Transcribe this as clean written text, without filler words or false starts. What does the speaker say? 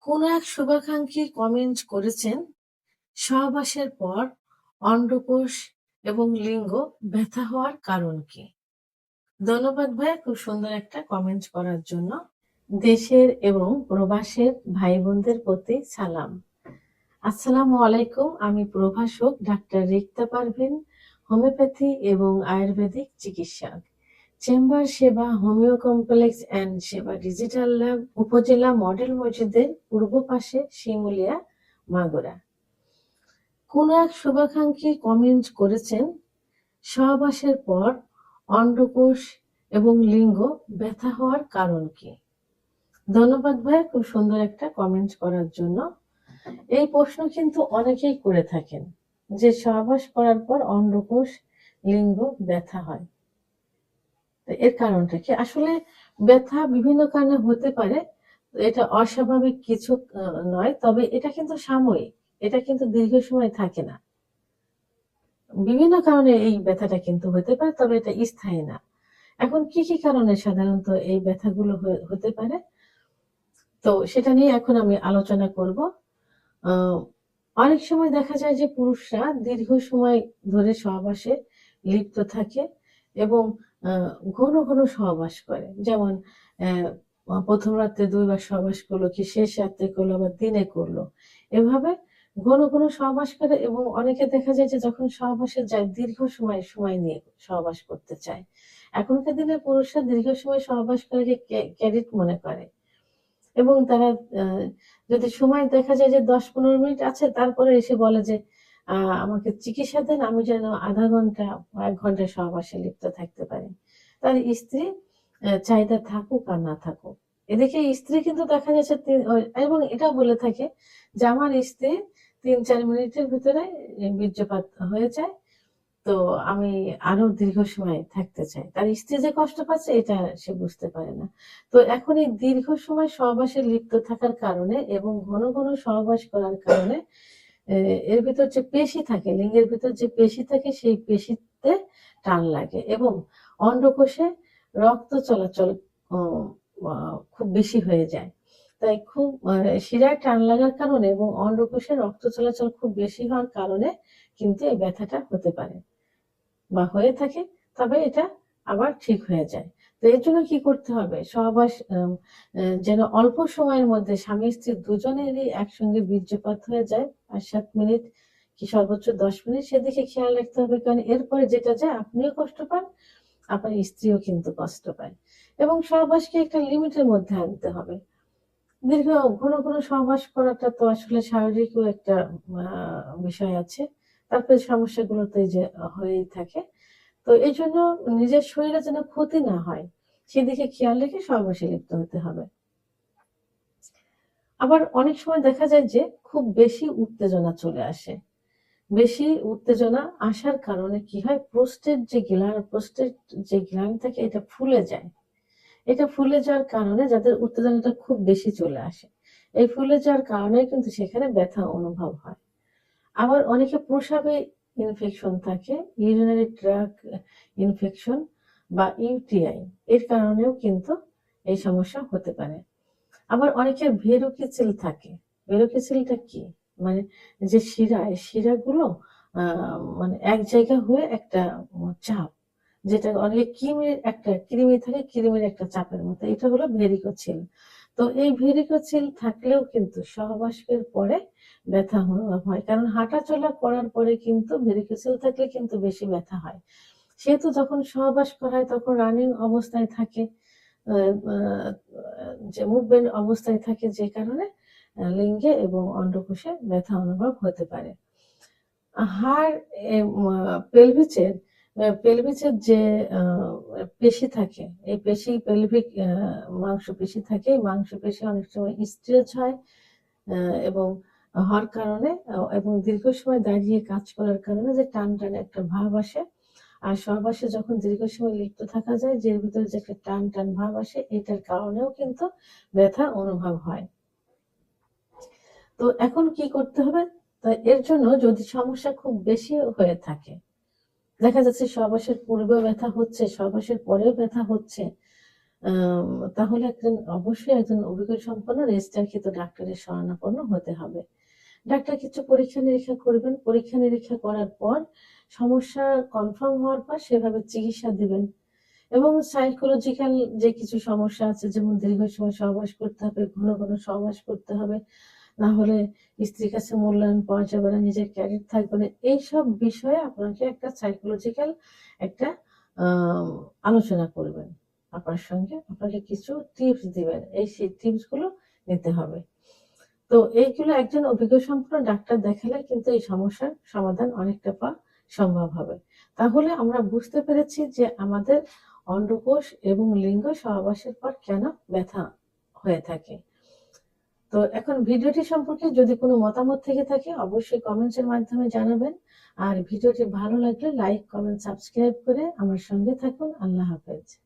কোনো এক শুভাকাঙ্ক্ষী কমেন্ট করেছেন, সহবাসের পর অন্ডকোষ এবং লিঙ্গ ব্যথা হওয়ার কারণ কি? ধন্যবাদ ভাইয়া, খুব সুন্দর একটা কমেন্ট করার জন্য। দেশের এবং প্রবাসের ভাই বোনদের প্রতি সালাম। আসসালামু আলাইকুম। আমি প্রভাষক ডাক্তার রিক্তা পারভিন, হোমিওপ্যাথি এবং আয়ুর্বেদিক চিকিৎসক। চেম্বার সেবা, হোমিও কমপ্লেক্স অ্যান্ড সেবা ডিজিটাল ল্যাব, উপজেলা মডেল মসজিদের পূর্ব পাশে, শিমুলিয়া, মাগুরা। কোন এক শুভাকাঙ্ক্ষী কমেন্ট করেছেন, সহবাসের পর অন্ডকোষ এবং লিঙ্গ ব্যথা হওয়ার কারণ কি? ধন্যবাদ ভাইয়া, খুব সুন্দর একটা কমেন্ট করার জন্য। এই প্রশ্ন কিন্তু অনেকেই করে থাকেন যে সহবাস করার পর অন্ডকোষ লিঙ্গ ব্যথা হয়। এর কারণটা কি? আসলে ব্যথা বিভিন্ন কারণে হতে পারে। এটা অস্বাভাবিক কিছু নয়, তবে এটা কিন্তু সাময়িক। এটা কিন্তু দীর্ঘ সময় থাকে না। বিভিন্ন কারণে এই ব্যথাটা কিন্তু হতে পারে, তবে এটা স্থায়ী না। এখন কি কি কারণে সাধারণত এই ব্যথাগুলো হতে পারে, তো সেটা নিয়ে এখন আমি আলোচনা করব। অনেক সময় দেখা যায় যে পুরুষরা দীর্ঘ সময় ধরে সহবাসে লিপ্ত থাকে এবং ঘন ঘন সহবাস করে। যেমন প্রথম রাত্রে ২ বার সহবাস করলো, কি শেষ রাত্রে করলো, আবার দিনে করলো। এভাবে ঘন ঘন সহবাস করে এবং অনেকে দেখা যায় যে যখন সহবাসে যায় দীর্ঘ সময় নিয়ে সহবাস করতে চায়। এখনকার দিনে পুরুষরা দীর্ঘ সময় সহবাস করে ক্যারিট মনে করে এবং তারা যদি সময় দেখা যায় যে ১০-১৫ মিনিট আছে, তারপরে এসে বলে যে আমাকে চিকিৎসা দেন, আমি যেন আধা ঘন্টা বা ১ ঘন্টা সহবাসে লিপ্ত থাকতে পারি। তার স্ত্রী চাহিদা থাকুক আর না থাকুক। এদিকে স্ত্রী কিন্তু দেখা যাচ্ছে এবং এটাও বলে থাকে যে আমার স্ত্রী ৩-৪ মিনিটের ভিতরে বীর্যপাত হয়ে যায়। তো আমি আরো দীর্ঘ সময় থাকতে চাই। তার স্ত্রী যে কষ্ট পাচ্ছে এটা সে বুঝতে পারে না। তো এখন এই দীর্ঘ সময় সহবাসে লিপ্ত থাকার কারণে এবং ঘন ঘন সহবাস করার কারণে এর ভিতর যে পেশি থাকে, লিঙ্গের ভিতর যে পেশি থাকে, সেই পেশিতে টান লাগে এবং অন্ডকোষে রক্ত চলাচল খুব বেশি হয়ে যায়। তাই খুব শিরায় টান লাগার কারণে এবং অন্ডকোষে রক্ত চলাচল খুব বেশি হওয়ার কারণে কিন্তু এই ব্যথাটা হতে পারে বা হয়ে থাকে, তবে এটা আবার ঠিক হয়ে যায়। তো এর জন্য কি করতে হবে? সহবাস যেন অল্প সময়ের মধ্যে স্বামী স্ত্রী দুজনেরই একসঙ্গে বীর্যপাত হয়ে যায়। ৫-৭ মিনিট কি সর্বোচ্চ ১০ মিনিট, সেদিকে খেয়াল রাখতে হবে। কারণ এরপরে যেটা যায় আপনিও কষ্ট পান, আপনার স্ত্রীও কিন্তু কষ্ট পায়। এবং সহবাসকে একটা লিমিটের মধ্যে আনতে হবে। দীর্ঘ ঘন ঘন সহবাস করাটা তো আসলে শারীরিকও একটা বিষয় আছে। তারপরে সমস্যাগুলো তো এই যে হয়েই থাকে। তো এইজন্য নিজের শরীরে যেন ক্ষতি না হয়, সেদিকে খেয়াল রেখে সহবাসে লিপ্ত হতে হবে। আবার অনেক সময় দেখা যায় যে খুব বেশি উত্তেজনা চলে আসে। বেশি উত্তেজনা আসার কারণে কি হয়, প্রোস্টেট যে গ্ল্যান্ড থাকে এটা ফুলে যায়। এটা ফুলে যাওয়ার কারণে যাদের উত্তেজনাটা খুব বেশি চলে আসে, এই ফুলে যাওয়ার কারণে কিন্তু সেখানে ব্যথা অনুভব হয়। আবার অনেকে প্রস্রাবে ইনফেকশন থাকে, ইউরিনারি ট্র্যাক্ট ইনফেকশন বা ইউটিআই, এর কারণেও কিন্তু এই সমস্যা হতে পারে। আবার অনেকের ভেরুকিচিল থাকে। ভেরুকিচিলটা কি? মানে যে শিরাগুলো মানে এক জায়গা হয়ে একটা চাপ, যেটা অনেকে কৃমি থাকে, কৃমির একটা চাপের মতো। এটা হলো ভেরিকোচিল। তো এই ভেরিকোচিল থাকলেও কিন্তু সহবাসের পরে ব্যথা অনুভব হয়। কারণ হাঁটাচলা করার পরে কিন্তু ভেরিকোচিল থাকলে কিন্তু বেশি ব্যথা হয়। সেহেতু যখন সহবাস করা হয় তখন রানিং অবস্থায় থাকে, যে মুভমেন্ট অবস্থায় থাকে, যে কারণে লিঙ্গে এবং অন্ডকোষে ব্যথা অনুভব হতে পারে। হাড় পেলভিসের যে পেশি থাকে, এই পেশি পেলভিক মাংসপেশি থাকে। এই মাংসপেশি অনেক সময় স্ট্রেচ হয় এবং হওয়ার কারণে এবং দীর্ঘ সময় দাঁড়িয়ে কাজ করার কারণে যে টান একটা ভাব আসে। আর সহবাসে যখন দীর্ঘ সময় লিপ্ত থাকা যায়, যে ভিতরে যে একটা টান ভাব আসে, এটার কারণেও কিন্তু ব্যথা অনুভব হয়। তো এখন কি করতে হবে? এর জন্য যদি সমস্যা খুব বেশি হয়ে থাকে, দেখা যাচ্ছে সহবাসের পূর্বেও ব্যথা হচ্ছে, সহবাসের পরেও ব্যথা হচ্ছে, আম তাহলে অবশ্যই একজন অভিজ্ঞ সম্পন্ন রেজিস্ট্রারকৃত ডাক্তারের শরণাপন্ন হতে হবে। ডাক্তার কিছু পরীক্ষা-নিরীক্ষা করবেন। পরীক্ষা-নিরীক্ষা করার পর সমস্যা কনফার্ম হওয়ার পর সেভাবে চিকিৎসা দিবেন এবং সাইকোলজিক্যাল যে কিছু সমস্যা আছে, যেমন দীর্ঘ সময় সহবাস করতে হবে, ঘন, ঘন সহবাস করতে হবে। না হলে স্ত্রীর কাছে মূল্যায়ন পাওয়া যাবে না, নিজের ক্যারিয়ার থাকবে না। এইসব বিষয়ে আপনাকে একটা সাইকোলজিক্যাল একটা আম আলোচনা করবেন। আপনার সঙ্গে আপনাকে কিছু টিপস দিবেন। সেই টিপস গুলো নিতে হবে। তো এইগুলো একজন অভিজ্ঞ সম্পন্ন ডাক্তার দেখালে কিন্তু এই সমস্যার সমাধান অনেকটা পাওয়া সম্ভব হবে। তাহলে আমরা বুঝতে পেরেছি যে আমাদের অন্ডকোষ এবং লিঙ্গ সহবাসের পর কেন ব্যথা হয়ে থাকে। তো এখন ভিডিওটি সম্পর্কে যদি কোনো মতামত থেকে থাকে অবশ্যই কমেন্টস এর মাধ্যমে জানাবেন। আর ভিডিওটি ভালো লাগলে লাইক, কমেন্ট, সাবস্ক্রাইব করে আমার সঙ্গে থাকুন। আল্লাহ হাফেজ।